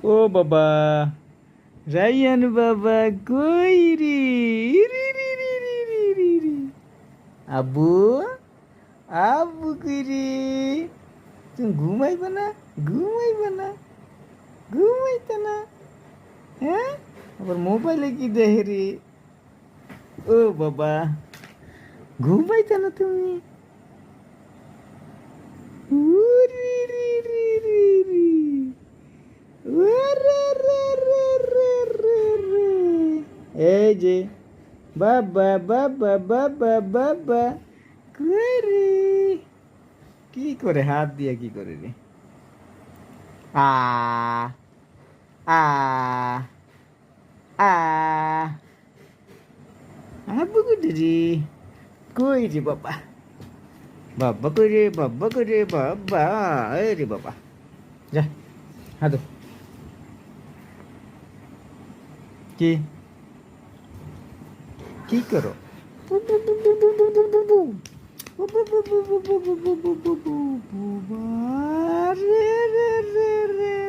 ও বাবা, রাইয়ান বাবা কই রে? রি রি রি রি রি রি রি। আব্বু, আব্বু কই রে? তুমি ঘুমাইবে না? ঘুমাইবে না? ঘুমাইতে না? হ্যাঁ, আবার মোবাইলে কি দেখে রে? ও বাবা, ঘুমাইতে না তুমি? উরি রি রি রি রি। ওরে রে রে রে রে রে। এই যে বাবা বাবা বাবা বাবা কই রে? কি করে হাত দিয়ে কি করে রে? আ আ আ আব্বু কই রে? কই রে বাবা? বাবা কই রে? বাবা কই রে? বাবা, এই রে বাবা, যা হাঁটো। কি কি করো? বাবা রে রে রে রে